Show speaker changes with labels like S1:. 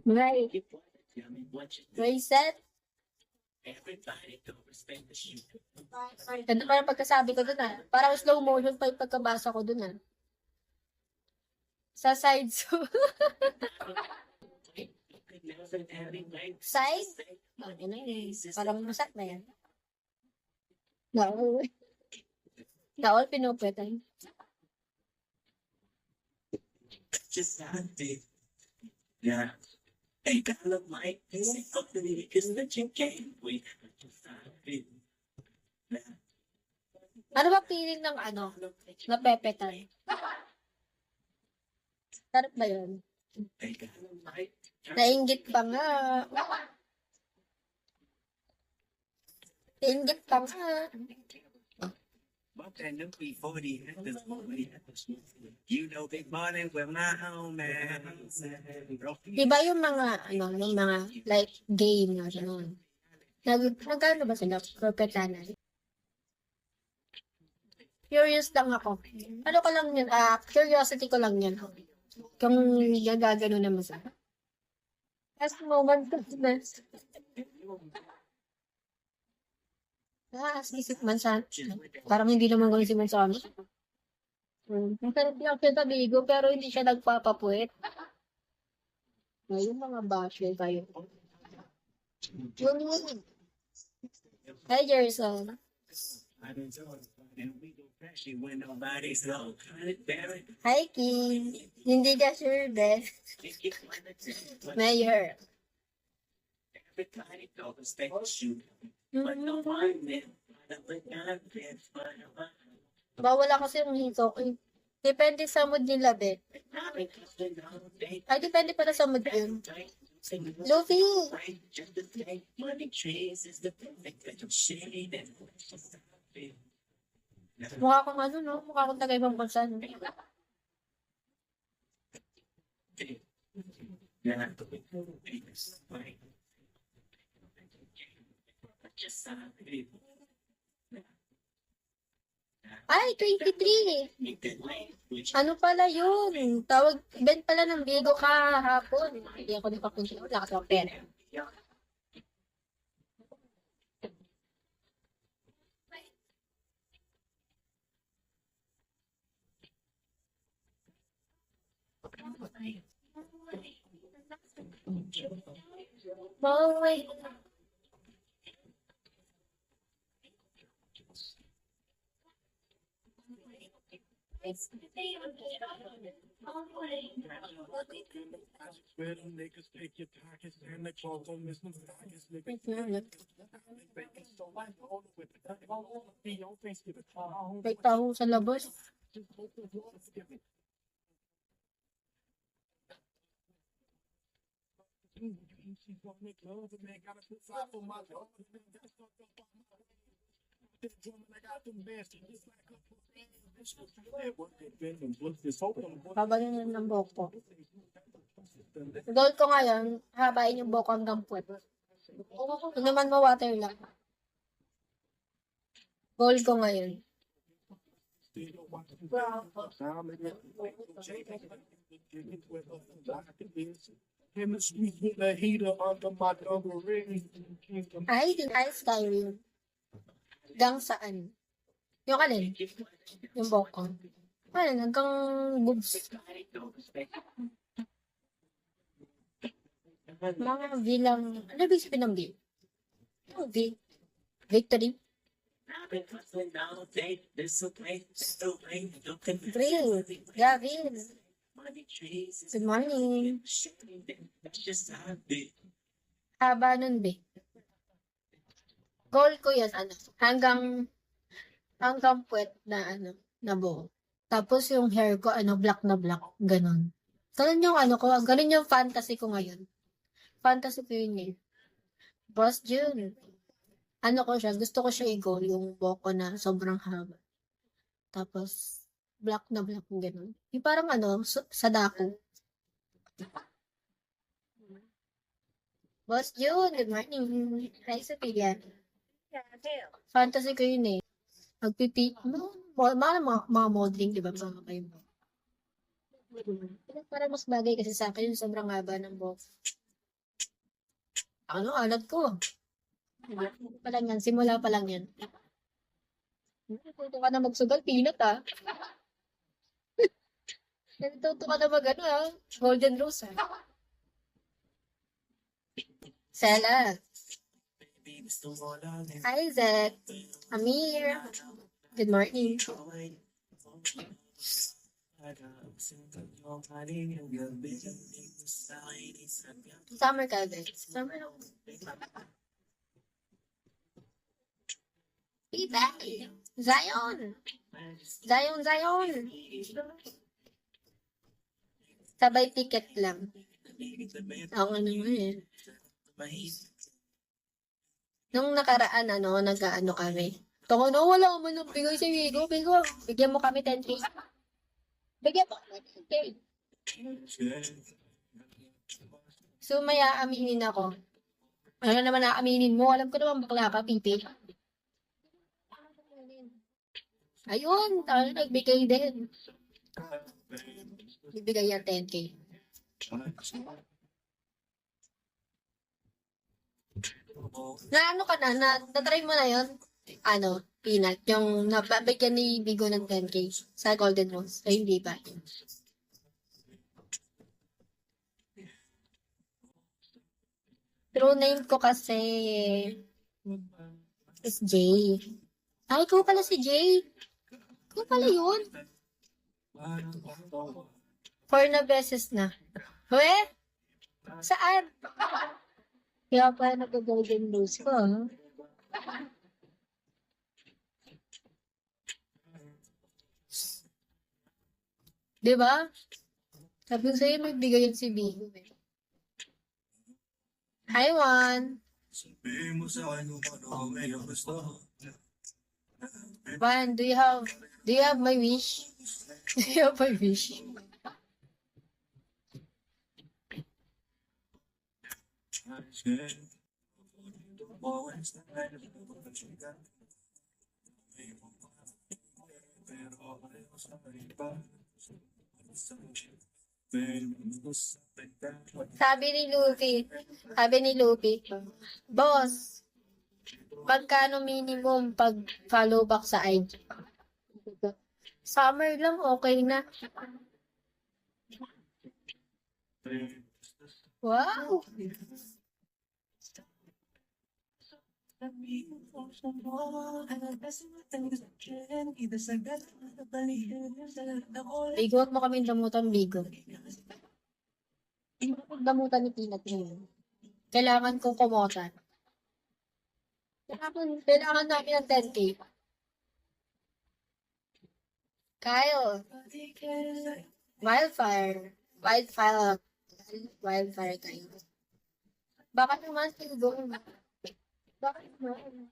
S1: Right. Reset. Ganda parang pagkasabi ko dun Parang slow motion pa yung pagkabasa ko dun Sa side so. Side? Parang masak na yan. Naol. Naol, pinupwetan.
S2: Yeah. Hey, I love my music up to me because the chick came with
S1: Ano ba feeling ng na pepetan? Sarap ba yun? Nainggit pa nga. Nainggit pa nga.
S2: You know big money with my home man.
S1: Diba yung mga, yung mga, like, game na, gano'n. Nagkano ba sila? Propetanan. Curious lang ako. Ano ko lang yun, curiosity ko lang yun. Kung gagano naman sa. Last moment of this. Isip man sa, parang hindi naman gano'n si Mansano. Masarap lang siya sa bigo, pero hindi siya nagpapapuwet. Yung mga basher kayo. Hi, Jerson. Hi, King. Hindi ka sure, Beth. Mayor. Bawala kasi yung hito. Depende sa mood nila, Beth. Ay, depende pala sa mood yun. Luffy! Mukha akong mukha akong taga-ibang bansa, no? Ay, 23! Ano pala yun? Tawag, event pala ng Bigo kahapon. Hindi ako nakapunta. Wala kasi ako pera. Baway. May tao sa labas. Habayin yun ng buhok ko. Goal ko ngayon, habayin yung buhok ko hanggang puwet. Kung naman ma-water lang. Goal ko ngayon. Ay, Skyrim. Hanggang saan? Yung alin? Yung buhok ko. Alin, hanggang boobs. Mga V lang. Ano ibig sabihin ng V? Yung V. Victory. Green. Gavin. Good morning. Haba nun, B. Goal ko yan, hanggang puwet na, na buhok. Tapos yung hair ko, black na black. Ganon. Ganon yung ko, ganon yung fantasy ko ngayon. Fantasy ko yun Boss June. Gusto ko siya i-goal yung buhok ko na sobrang haba. Tapos, black na black, ganon. Yung parang sadako. Boss June, good morning. Hi, Sophia. Fantasy ko yun Magpipi, mga modeling, di ba? Mga kayo mo. Parang mas bagay kasi sa akin yung sobrang haba ng buhok. Ano, alat ko. Ano pa lang yan, simula pa lang yan. Natuto ka na magsugal, pinat ah. Natuto ka na mag ano ah, golden rose ah. Sela.
S2: Baby, gusto mo lang eh.
S1: Hi, Zek. Amir. Good morning. Summer ka, guys. Summer lang. Tita. Zion. Zion, Zion. Sabay ticket lang. Ako naman eh. Nung nakaraan, ano, nag-ano kami. Tako na, wala ka man ng bigay sa Vigo. Vigo, bigyan mo kami 10K. Bigyan mo kami 10K. So, may aaminin ako. Ano naman aaminin mo? Alam ko naman bakla ka, pipi. Ayun, tayo nagbigay din. Bibigay yan 10K. Na ano ka na try mo na yun? Ano, peanut, yung nabigyan ni Bigo ng 10K sa Golden Rose. Ay, hindi ba? True name ko kasi is Jay. Ay, ikaw pala si Jay. Ikaw pala yun. 4 na beses na. We? Saan? Kaya pa nag-golden rose ko. Diba? Sabi ko sa'yo, magbigay yan si Bigo. Hi, Juan.
S2: Sabihin mo sa akin kung ano may gusto.
S1: Juan, do you have my wish? Do you have my wish? Sabi ni Luffy, Boss, magkano minimum pag follow back sa IG? Summer lang, okay na. Wow! Bigo, huwag mo kami damutan, Bigo. Damutan ni Peanut ngayon. Kailangan kong kumotan. Kailangan namin ng 10K. Kyle. Wildfire. Wildfire kayo. Bakit naman Bigo? Bakit naman?